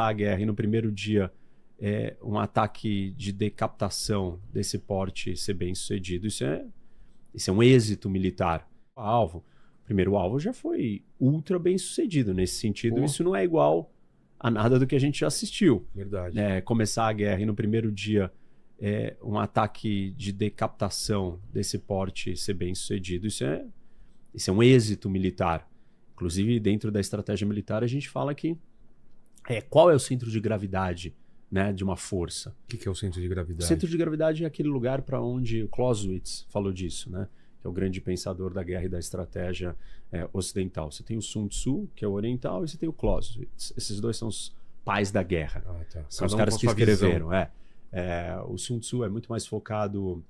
a guerra e no primeiro dia um ataque de decapitação desse porte ser bem sucedido, isso é um êxito militar. O primeiro alvo já foi ultra bem sucedido. Nesse sentido, isso não é igual a nada do que a gente já assistiu. Verdade. Começar a guerra e no primeiro dia um ataque de decapitação desse porte ser bem sucedido, isso é um êxito militar. Inclusive, dentro da estratégia militar, a gente fala que qual é o centro de gravidade, né, de uma força? O que é o centro de gravidade? O centro de gravidade é aquele lugar para onde o Clausewitz falou disso, né? Que é o grande pensador da guerra e da estratégia ocidental. Você tem o Sun Tzu, que é o oriental, e você tem o Clausewitz. Esses dois são os pais da guerra. Tá. São os caras que escreveram. O Sun Tzu é muito mais focado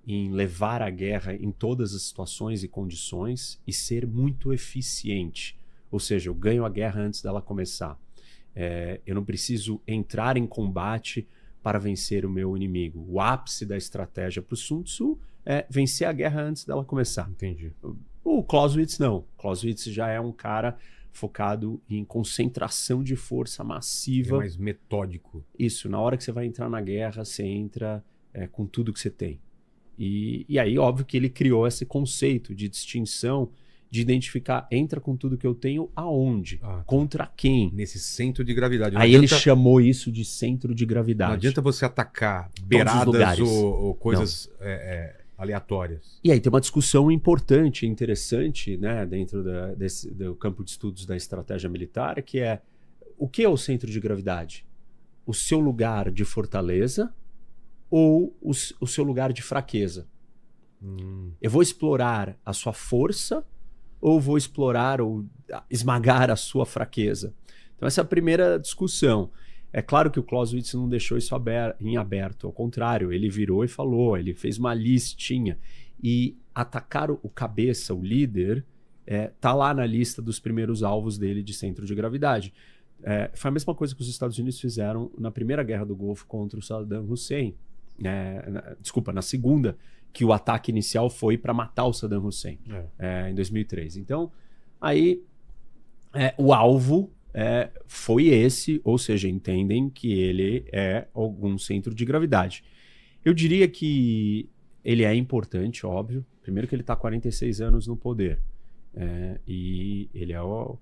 em levar a guerra em todas as situações e condições e ser muito eficiente. Ou seja, eu ganho a guerra antes dela começar. Eu não preciso entrar em combate para vencer o meu inimigo. O ápice da estratégia para o Sun Tzu é vencer a guerra antes dela começar. Entendi. O Clausewitz não. Clausewitz já é um cara focado em concentração de força massiva. É mais metódico. Isso, na hora que você vai entrar na guerra, você entra com tudo que você tem. E aí, óbvio que ele criou esse conceito de distinção, de identificar, entra com tudo que eu tenho aonde? Contra quem? Nesse centro de gravidade. Aí ele chamou isso de centro de gravidade. Não adianta você atacar beiradas ou coisas aleatórias. E aí tem uma discussão importante, interessante, né, dentro do campo de estudos da estratégia militar, que é o que é o centro de gravidade? O seu lugar de fortaleza ou o seu lugar de fraqueza? Eu vou explorar a sua força ou vou explorar ou esmagar a sua fraqueza? Então essa é a primeira discussão. É claro que o Clausewitz não deixou isso em aberto, ao contrário, ele virou e falou, ele fez uma listinha. E atacar o cabeça, o líder, tá lá na lista dos primeiros alvos dele de centro de gravidade. Foi a mesma coisa que os Estados Unidos fizeram na primeira guerra do Golfo contra o Saddam Hussein. Na segunda, que o ataque inicial foi para matar o Saddam Hussein, em 2003. Então, aí o alvo foi esse, ou seja, entendem que ele é algum centro de gravidade. Eu diria que ele é importante, óbvio. Primeiro que ele está há 46 anos no poder. E ele é o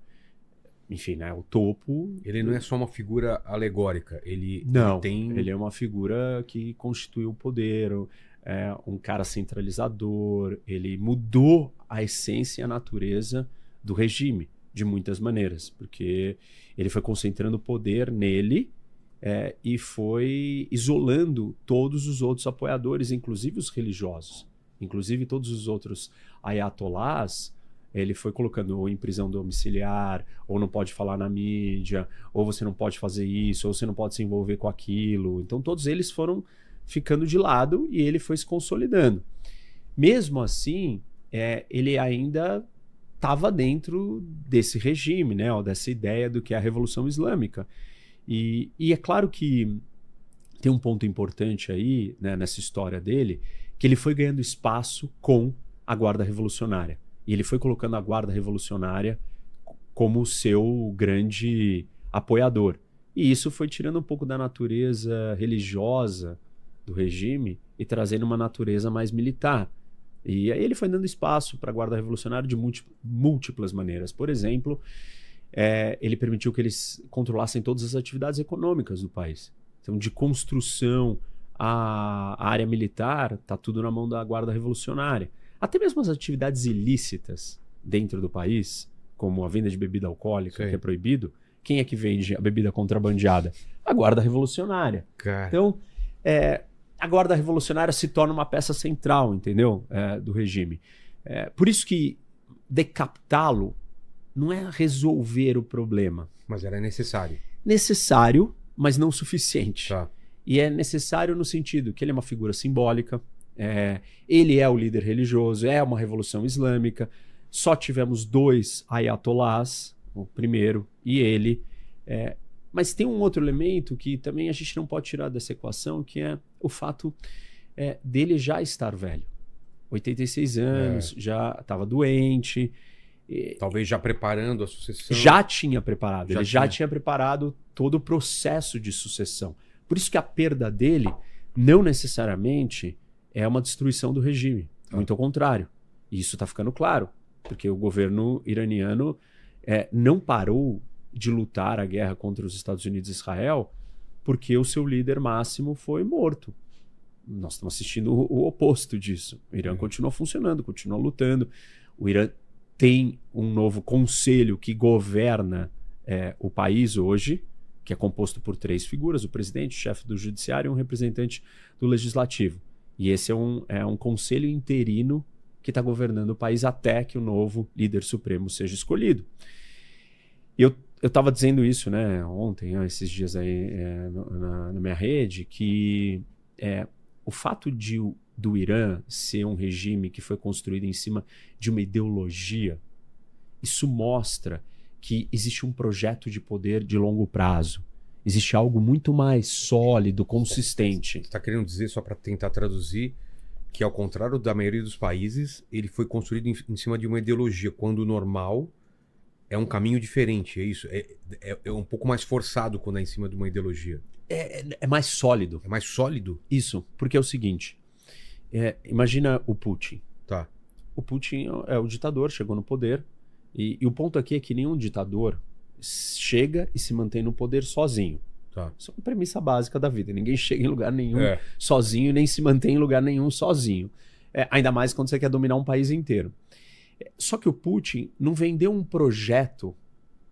topo. Ele não é só uma figura alegórica. Ele é uma figura que constitui o poder, um cara centralizador. Ele mudou a essência e a natureza do regime, de muitas maneiras, porque ele foi concentrando poder nele e foi isolando todos os outros apoiadores, inclusive os religiosos, inclusive todos os outros ayatolás. Ele foi colocando ou em prisão domiciliar, ou não pode falar na mídia, ou você não pode fazer isso, ou você não pode se envolver com aquilo. Então todos eles foram ficando de lado e ele foi se consolidando. Mesmo assim, ele ainda estava dentro desse regime, né, ou dessa ideia do que é a Revolução Islâmica. E é claro que tem um ponto importante aí, né, nessa história dele, que ele foi ganhando espaço com a Guarda Revolucionária. E ele foi colocando a Guarda Revolucionária como seu grande apoiador. E isso foi tirando um pouco da natureza religiosa do regime e trazendo uma natureza mais militar. E aí ele foi dando espaço para a Guarda Revolucionária de múltiplas maneiras. Por exemplo, ele permitiu que eles controlassem todas as atividades econômicas do país. Então, de construção à área militar, está tudo na mão da Guarda Revolucionária. Até mesmo as atividades ilícitas dentro do país, como a venda de bebida alcoólica, que é proibido, quem é que vende a bebida contrabandeada? A Guarda Revolucionária. Então, a Guarda Revolucionária se torna uma peça central, entendeu? Do regime. Por isso que decapitá-lo não é resolver o problema. Mas era necessário. Necessário, mas não suficiente. Tá. E é necessário no sentido que ele é uma figura simbólica, ele é o líder religioso, é uma revolução islâmica. Só tivemos 2 ayatolás, o primeiro e ele. Mas tem um outro elemento que também a gente não pode tirar dessa equação, que é o fato dele já estar velho. 86 anos, já estava doente. Talvez já preparando a sucessão. Já tinha preparado. Ele já tinha preparado todo o processo de sucessão. Por isso que a perda dele não necessariamente é uma destruição do regime. Muito ao contrário. E isso está ficando claro. Porque o governo iraniano não parou de lutar a guerra contra os Estados Unidos e Israel porque o seu líder máximo foi morto. Nós estamos assistindo o oposto disso. O Irã continua funcionando, continua lutando. O Irã tem um novo conselho que governa o país hoje, que é composto por 3 figuras: o presidente, o chefe do judiciário e um representante do legislativo. E esse é um conselho interino que está governando o país até que o novo líder supremo seja escolhido. Eu estava dizendo isso, né, ontem, esses dias aí na minha rede, que o fato do Irã ser um regime que foi construído em cima de uma ideologia, isso mostra que existe um projeto de poder de longo prazo. Existe algo muito mais sólido, consistente. Você está querendo dizer, só para tentar traduzir, que ao contrário da maioria dos países, ele foi construído em cima de uma ideologia, quando o normal é um caminho diferente, é isso? É um pouco mais forçado quando é em cima de uma ideologia. É mais sólido. É mais sólido? Isso, porque é o seguinte, imagina o Putin. Tá. O Putin é o ditador, chegou no poder, e o ponto aqui é que nenhum ditador chega e se mantém no poder sozinho. Tá. Isso é uma premissa básica da vida. Ninguém chega em lugar nenhum sozinho, nem se mantém em lugar nenhum sozinho. Ainda mais quando você quer dominar um país inteiro. Só que o Putin não vendeu um projeto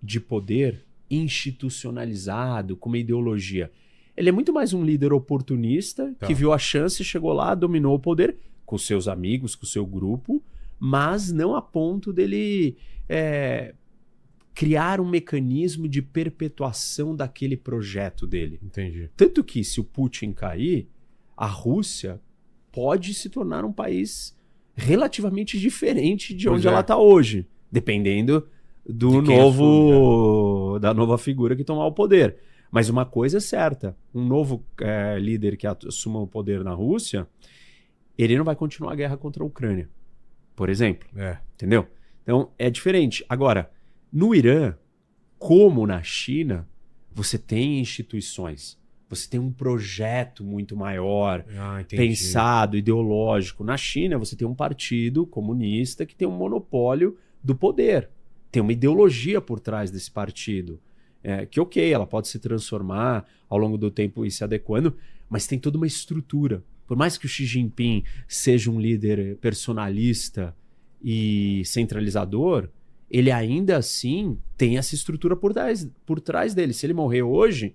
de poder institucionalizado, com uma ideologia. Ele é muito mais um líder oportunista que viu a chance, chegou lá, dominou o poder com seus amigos, com o seu grupo, mas não a ponto dele criar um mecanismo de perpetuação daquele projeto dele. Entendi. Tanto que, se o Putin cair, a Rússia pode se tornar um país relativamente diferente de onde ela está hoje, dependendo da nova figura que tomar o poder. Mas uma coisa é certa, um novo líder que assuma o poder na Rússia, ele não vai continuar a guerra contra a Ucrânia, por exemplo. Entendeu? Então, é diferente. Agora, no Irã, como na China, você tem instituições. Você tem um projeto muito maior, pensado, ideológico. Na China, você tem um partido comunista que tem um monopólio do poder. Tem uma ideologia por trás desse partido. Que, ela pode se transformar ao longo do tempo e se adequando, mas tem toda uma estrutura. Por mais que o Xi Jinping seja um líder personalista e centralizador, ele ainda assim tem essa estrutura por trás dele. Se ele morrer hoje,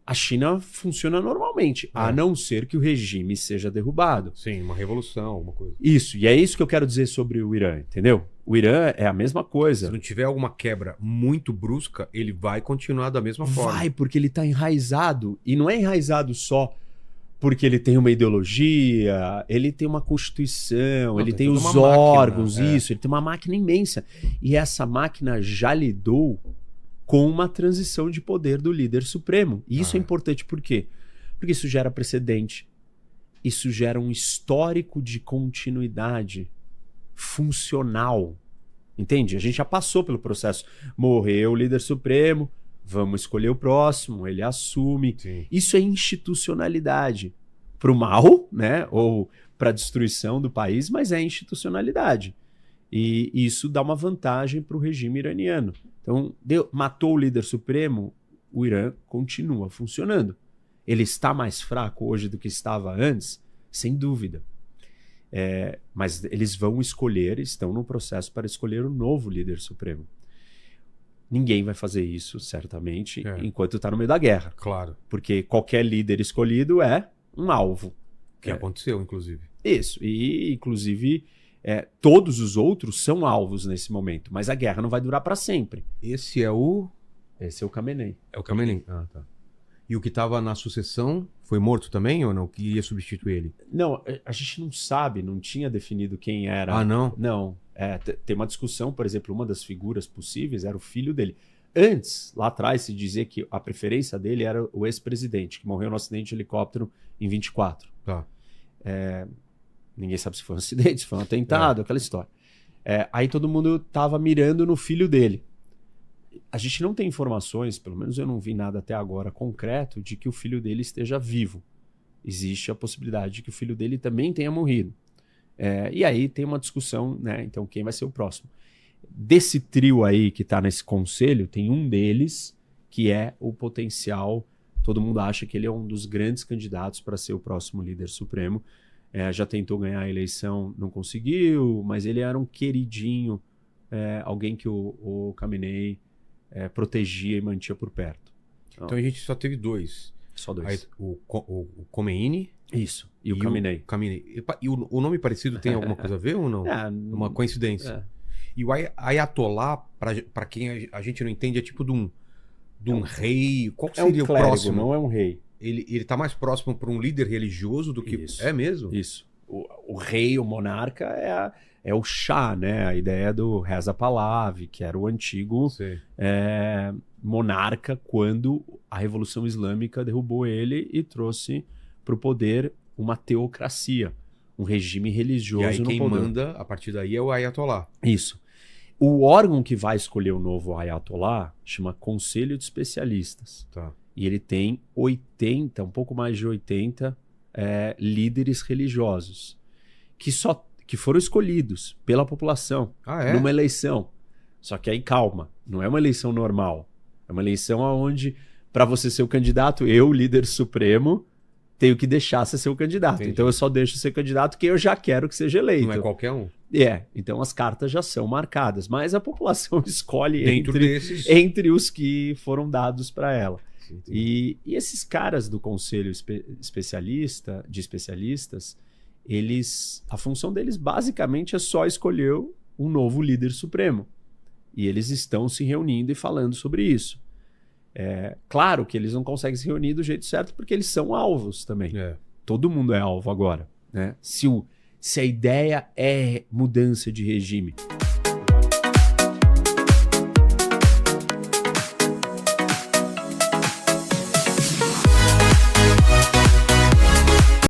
a China funciona normalmente, a não ser que o regime seja derrubado. Sim, uma revolução, alguma coisa. Isso, e é isso que eu quero dizer sobre o Irã, entendeu? O Irã é a mesma coisa. Se não tiver alguma quebra muito brusca, ele vai continuar da mesma forma. Vai, porque ele está enraizado. E não é enraizado só porque ele tem uma ideologia, ele tem uma constituição, ele tem os órgãos, isso, ele tem uma máquina imensa. E essa máquina já lidou com uma transição de poder do líder supremo. E isso é importante por quê? Porque isso gera precedente, isso gera um histórico de continuidade funcional. Entende? A gente já passou pelo processo. Morreu o líder supremo, vamos escolher o próximo, ele assume. Sim. Isso é institucionalidade. Para o mal, né? Ou para a destruição do país, mas é institucionalidade. E isso dá uma vantagem para o regime iraniano. Então, matou o líder supremo, o Irã continua funcionando. Ele está mais fraco hoje do que estava antes? Sem dúvida. Mas eles vão escolher, estão no processo para escolher o novo líder supremo. Ninguém vai fazer isso, certamente, enquanto está no meio da guerra. Claro. Porque qualquer líder escolhido é um alvo. Que aconteceu, inclusive. Isso. E, inclusive, todos os outros são alvos nesse momento. Mas a guerra não vai durar para sempre. Esse é o Khamenei. É o Khamenei. Ah, tá. E o que estava na sucessão foi morto também ou não? Que iria substituir ele? Não, a gente não sabe, não tinha definido quem era. Ah, não? Não. Tem uma discussão, por exemplo, uma das figuras possíveis era o filho dele. Antes, lá atrás, se dizia que a preferência dele era o ex-presidente, que morreu no acidente de helicóptero em 24. Tá. Ninguém sabe se foi um acidente, se foi um atentado, aquela história. Aí todo mundo estava mirando no filho dele. a gente não tem informações, pelo menos eu não vi nada até agora concreto, de que o filho dele esteja vivo. Existe a possibilidade de que o filho dele também tenha morrido. E aí tem uma discussão, né? Então quem vai ser o próximo? Desse trio aí que está nesse conselho, tem um deles que é o potencial, todo mundo acha que ele é um dos grandes candidatos para ser o próximo líder supremo. Já tentou ganhar a eleição, não conseguiu, mas ele era um queridinho, alguém que o Khamenei protegia e mantinha por perto. Então a gente só teve dois. Só dois. Aí, o Khomeini. Isso, e o Khamenei. E o nome parecido tem alguma coisa a ver ou não? Uma coincidência. E o Ayatollah, para quem a gente não entende, é tipo de um rei. Qual seria um clérigo, o próximo? Não é um rei. Ele tá mais próximo para um líder religioso do que... Isso. É mesmo? Isso. O rei, o monarca, é o Shah, né? A ideia do Reza Pahlavi, que era o antigo monarca quando a Revolução Islâmica derrubou ele e trouxe para o poder uma teocracia, um regime religioso e aí no quem poder. manda a partir daí é o Ayatollah. Isso. O órgão que vai escolher o novo Ayatollah chama Conselho de Especialistas. Tá. E ele tem 80, um pouco mais de 80 líderes religiosos que foram escolhidos pela população numa eleição. Só que aí calma, não é uma eleição normal. É uma eleição onde, para você ser o candidato, eu, líder supremo, tenho que deixar você ser o candidato. Entendi. Então eu só deixo ser candidato quem eu já quero que seja eleito. Não é qualquer um. Então as cartas já são marcadas, mas a população escolhe entre os que foram dados para ela. E esses caras do conselho de especialistas, a função deles basicamente é só escolher um novo líder supremo. E eles estão se reunindo e falando sobre isso. Claro que eles não conseguem se reunir do jeito certo porque eles são alvos também. Todo mundo é alvo agora, né? Se a ideia é mudança de regime,